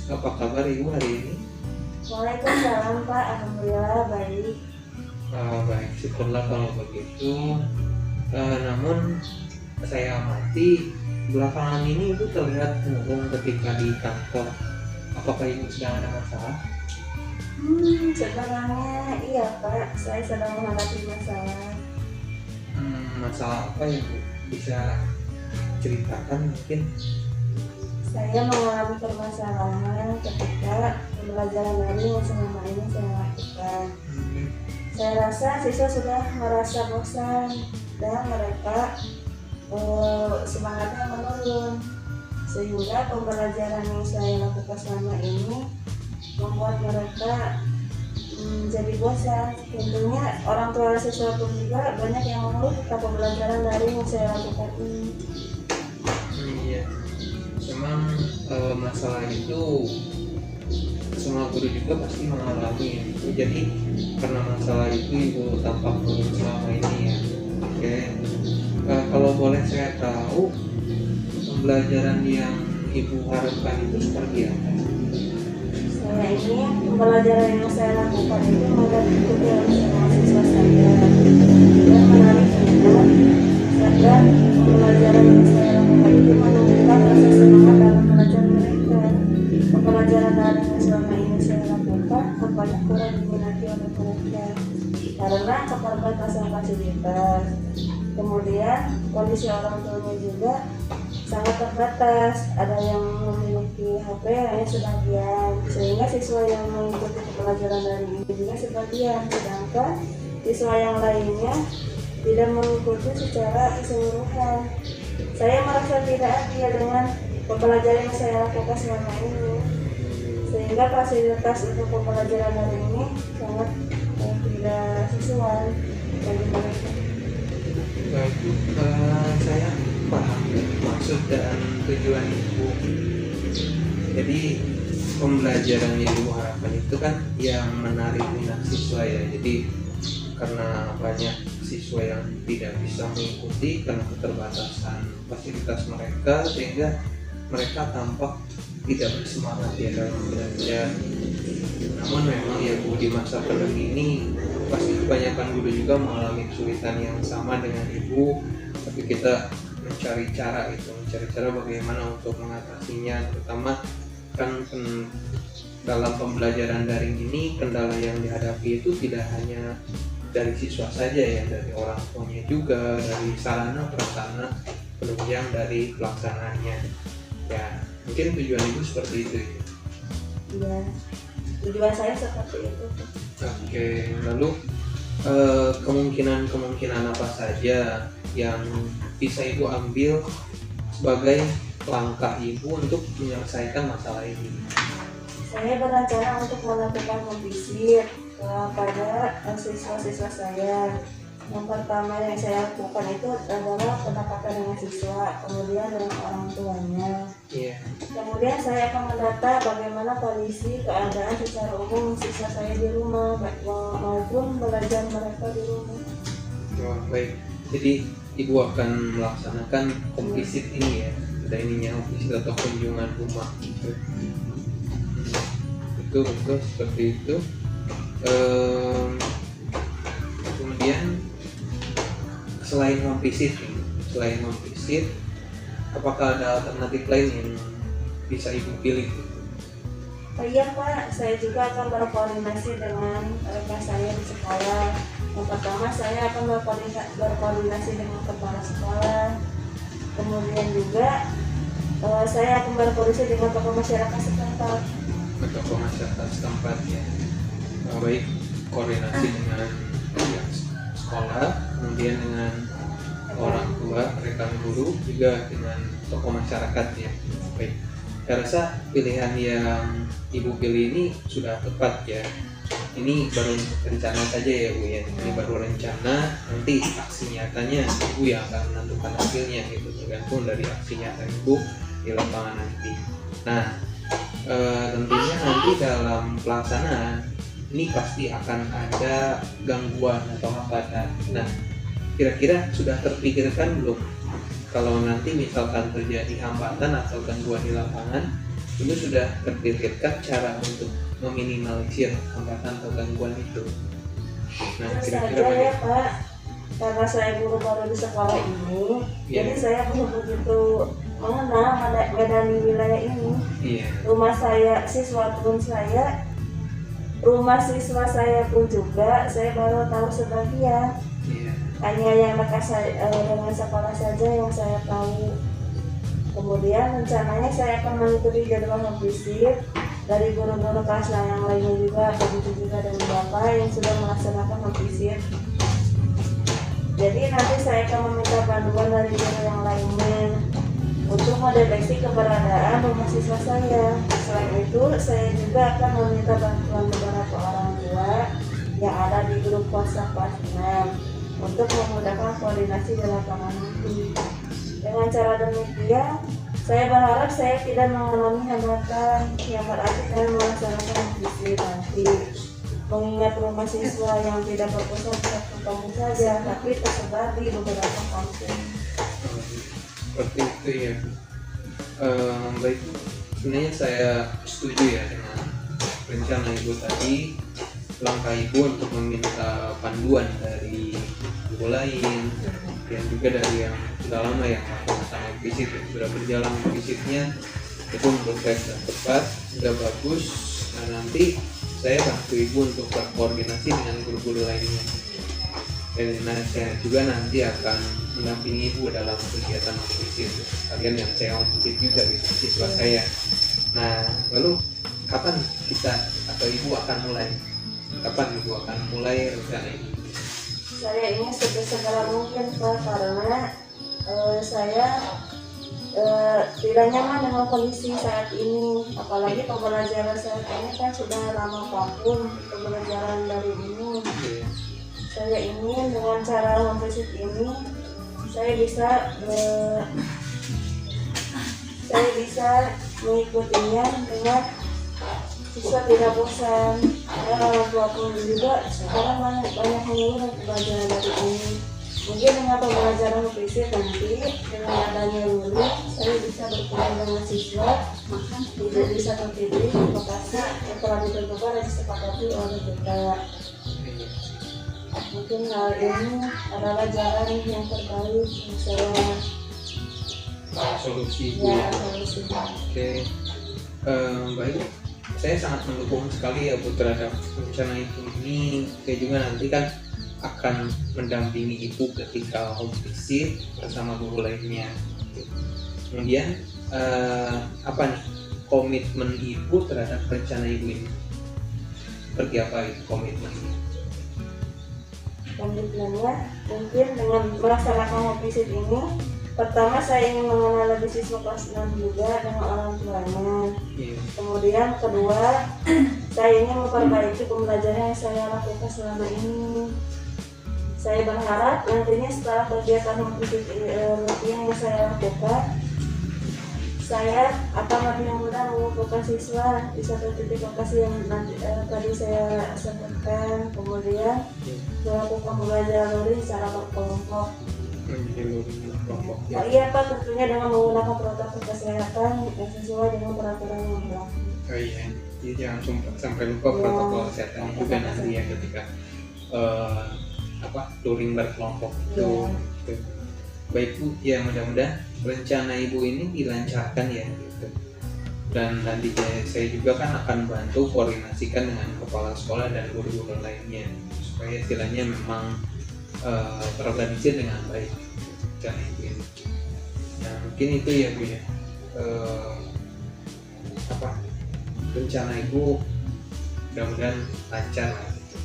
Apa kabar Ibu hari ini? Waalaikumsalam Pak, alhamdulillah baik. Baik, syukurlah kalau begitu. Namun saya amati belakangan ini Ibu terlihat murung ketika di kantor. Apakah Ibu sedang ada masalah? Sebenarnya iya Pak, saya sedang menghadapi masalah. Masalah apa ya Bu? Bisa ceritakan mungkin? Saya mengalami permasalahan ketika pembelajaran daring yang selama ini saya lakukan. Saya rasa siswa sudah merasa bosan dan mereka semangatnya menurun, sehingga pembelajaran yang saya lakukan selama ini membuat mereka jadi bosan. Tentunya orang tua siswa pun juga banyak yang mengeluh tentang pembelajaran daring yang saya lakukan ini. Iya, memang masalah itu semua guru juga pasti mengalami itu. Jadi karena masalah itu Ibu tampak murung selama ini ya. Oke. Kalau boleh saya tahu pembelajaran yang Ibu harapkan itu seperti apa? Saya ini pembelajaran yang saya lakukan itu mengikuti mahasiswa saya dan menarik minat, dan pembelajaran yang saya lakukan itu menumbuhkan rasa semangat dalam belajar mereka. Pembelajaran daring yang selama ini saya lakukan tampaknya kurang diminati oleh mereka karena keterbatasan fasilitas. Kemudian kondisi orang tuanya juga sangat terbatas, ada yang memiliki HP hanya sebagian, sehingga siswa yang mengikuti pembelajaran daring ini juga sebagian, sedangkan siswa yang lainnya tidak mengikuti secara keseluruhan. Saya merasa tidak adil dengan pembelajaran yang saya lakukan selama ini, sehingga fasilitas untuk pembelajaran daring ini sangat tidak sesuai bagi mereka. Baik, saya paham maksud dan tujuan Ibu. Jadi pembelajaran yang Ibu harapkan itu kan yang menarik minat siswa ya. Jadi karena banyak siswa yang tidak bisa mengikuti karena keterbatasan fasilitas mereka, sehingga mereka tampak tidak bersemangat ya dalam belajar. Namun memang ya Bu, di masa pandemi ini pasti kebanyakan guru juga mengalami kesulitan yang sama dengan Ibu, tapi kita mencari cara bagaimana untuk mengatasinya, terutama kan dalam pembelajaran daring ini kendala yang dihadapi itu tidak hanya dari siswa saja ya, dari orang tuanya juga, dari sarana prasarana penunjang dari pelaksananya ya. Mungkin tujuan Ibu seperti itu ya? Iya, tujuan saya seperti itu. Oke, lalu kemungkinan apa saja yang bisa Ibu ambil sebagai langkah Ibu untuk menyelesaikan masalah ini? Saya berencana untuk melakukan memvisit pada siswa-siswa saya. Yang pertama yang saya lakukan itu adalah pendekatan dengan siswa, kemudian dengan orang tuanya. Kemudian saya akan mendata bagaimana kondisi keadaan secara umum siswa saya di rumah maupun belajar mereka di rumah. Baik, jadi Ibu akan melaksanakan home visit ini ya, ada ininya home visit atau kunjungan rumah gitu. Betul seperti itu. Kemudian selain home visit, apakah ada alternatif lain yang bisa Ibu pilih? Iya Pak, saya juga akan berkoordinasi dengan rekan saya di sekolah. Yang pertama saya akan berkoordinasi dengan kepala sekolah. Kemudian juga saya akan berkoordinasi dengan tokoh masyarakat setempat. Tokoh masyarakat setempat ya. Baik, koordinasi dengan pihak sekolah, kemudian dengan orang tua, rekan guru, juga dengan tokoh masyarakat ya. Baik, saya rasa pilihan yang Ibu pilih ini sudah tepat ya. Ini baru rencana saja ya Bu ya. Ini baru rencana, nanti aksi nyatanya Ibu yang akan menentukan hasilnya gitu, tergantung dari aksi nyata Ibu di lapangan nanti. Nah, tentunya nanti dalam pelaksanaan ini pasti akan ada gangguan atau hambatan. Nah, kira-kira sudah terpikirkan belum kalau nanti misalkan terjadi hambatan atau gangguan di lapangan, itu sudah terpikirkan cara untuk meminimalisir hambatan atau gangguan itu. Nah, Terus kira-kira saja ya bagaimana? Pak, karena saya guru baru di sekolah ini, Iya. jadi saya belum begitu mengenal medan wilayah ini. Iya. Rumah siswa saya pun juga saya baru tahu sebagian. Iya. Hanya yang dekat saya dengan sekolah saja yang saya tahu. Kemudian rencananya saya akan mengikuti jadwal memvisit dari guru-guru kelas yang lainnya juga, begitu juga dengan Bapak yang sudah melaksanakan memvisit. Jadi nanti saya akan meminta bantuan dari guru yang lainnya untuk mendeteksi keberadaan rumah siswa saya. Selain itu, saya juga akan meminta bantuan beberapa orang tua yang ada di grup WhatsApp kelas 6 untuk memudahkan koordinasi di lapangan nanti. Dengan cara demikian, saya berharap saya tidak mengalami hambatan yang berarti dalam melaksanakan visi nanti. Mengingat rumah siswa yang tidak berpusat di satu kampung saja, tapi tersebar di beberapa kampung. Seperti itu ya. Baik, sebenarnya saya setuju ya dengan rencana ibu tadi. Langkah ibu untuk meminta panduan dari guru lain dan juga dari yang sudah lama yang melakukan visit, yang sudah berjalan visitnya, itu menurut saya sudah tepat, sudah bagus. Nah, nanti saya bantu ibu untuk berkoordinasi dengan guru-guru lainnya. Dan saya juga nanti akan mendampingi ibu dalam kegiatan visit. Kalian yang saya visit juga bisa siswa saya. Nah, lalu kapan kita atau ibu akan mulai? Kapan ibu akan mulai rencana ini? Saya ingin segera mungkin Pak, karena saya tidak nyaman dengan kondisi saat ini, apalagi pembelajaran saat ini kan sudah lama vakum pembelajaran dari ini. Saya ingin dengan cara memvisit ini saya bisa mengikutinya dengan siswa tidak bosan. Orang tua pun juga sekarang banyak mengeluh pembelajaran dari ini. Mungkin dengan pembelajaran fisik nanti dengan adanya lulus saya bisa bertemu dengan siswa tidak bisa terpilih di lokasi yang telah ditentukan dan disepakati oleh kita. Mungkin hal ini adalah jalan yang terbaik yang saya Solusi ibu ya. solusikan. Oke. Baik, saya sangat mendukung sekali ya Bu terhadap rencana ibu ini. Saya juga nanti kan akan mendampingi ibu ketika home visit bersama guru lainnya. Kemudian apa nih komitmen ibu terhadap rencana ibu ini? Seperti apa itu komitmennya? Komitmennya mungkin dengan melaksanakan home visit ini, pertama saya ingin mengenal lebih siswa kelas 6 juga dengan orang tuanya. Kemudian kedua, saya ingin memperbaiki pembelajaran yang saya lakukan selama ini. Saya berharap nantinya setelah kegiatan home visit yang saya lakukan, saya akan lebih mudah mengumpulkan siswa di satu titik lokasi yang nanti tadi saya sebutkan. Kemudian melakukan pembelajaran luring secara berkelompok. Ya. Iya Pak, tentunya dengan menggunakan protokol kesehatan yang sesuai dengan peraturan yang berlaku. Oh iya, jadi jangan sampai lupa protokol kesehatannya juga nanti ya ketika touring berkelompok itu. Baik Bu, ya mudah-mudahan rencana ibu ini dilancarkan ya gitu. Dan nanti saya juga kan akan bantu koordinasikan dengan kepala sekolah dan guru-guru lainnya supaya istilahnya memang terorganisir dengan baik rencana ibu ini. Nah mungkin itu ya Bu ya, rencana ibu mudah-mudahan lancar lah gitu.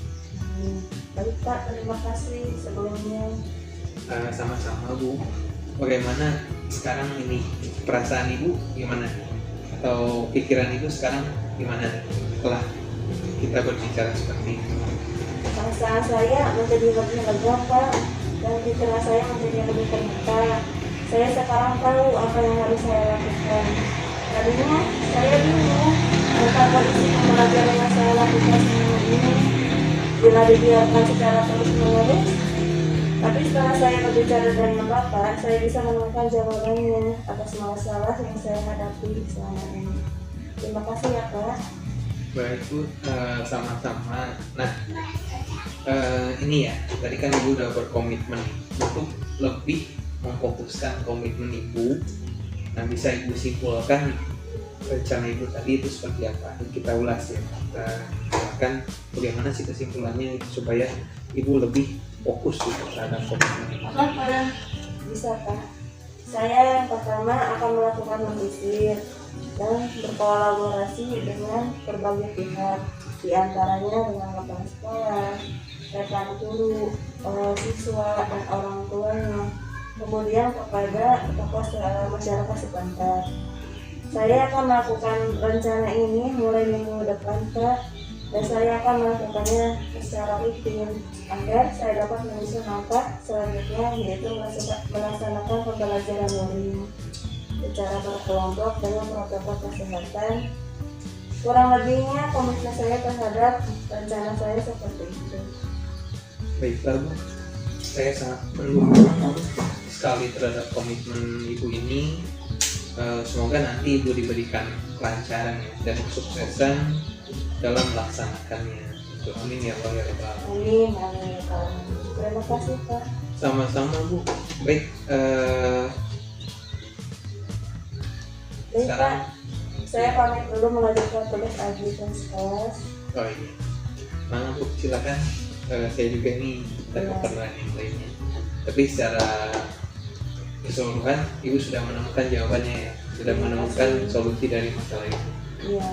Baik Pak, terima kasih sebelumnya. Sama-sama Bu. Bagaimana sekarang ini perasaan ibu gimana? Atau pikiran ibu sekarang gimana setelah kita berbicara seperti ini? Perasaan saya menjadi lebih lega Pak, dan pikiran saya menjadi lebih terbuka. Saya sekarang tahu apa yang harus saya lakukan. Tadinya saya bingung tentang kondisi pembelajaran yang saya lakukan selama ini bila dibiarkan secara terus-menerus. Tapi setelah saya berbicara dengan Bapak, saya bisa menemukan jawabannya atas masalah yang saya hadapi selama ini. Terima kasih ya Pak. Baik Bu, sama-sama. Nah, ini ya, tadi kan Ibu udah berkomitmen untuk lebih memfokuskan komitmen Ibu. Nah, bisa Ibu simpulkan rencana Ibu tadi itu seperti apa? Kita ulas ya. Kita akan bagaimana sih kesimpulannya itu supaya Ibu lebih fokus gitu terhadap komitmen Ibu. Bisa Pak. Saya yang pertama akan melakukan menyisir dan berkolaborasi dengan berbagai pihak, diantaranya dengan kepala sekolah, rekan guru, siswa, dan orang tuanya, kemudian kepada tokoh masyarakat setempat. Saya akan melakukan rencana ini mulai minggu depan Pak, dan saya akan melakukannya secara rutin agar saya dapat menyusun langkah selanjutnya, yaitu melaksanakan pembelajaran daring secara berkelompok dengan protokol kesehatan. Kurang lebihnya komitmen saya terhadap rencana saya seperti itu. Baiklah Bu, saya sangat mendukung sekali terhadap komitmen Ibu ini. Semoga nanti Ibu diberikan kelancaran ya, dan kesuksesan dalam melaksanakannya. Amin ya Allah ya Rabbal Alamin. Amin, amin, amin. Terima kasih Pak. Sama-sama Bu. Baik, Baik sekarang Pak, saya pamit dulu melanjutkan tugas kelas. oh iya, mana Bu, silakan. Saya juga ini ada keperluan yang lainnya. Tapi secara keseluruhan Ibu sudah menemukan jawabannya ya, sudah menemukan solusi dari masalah itu. Iya.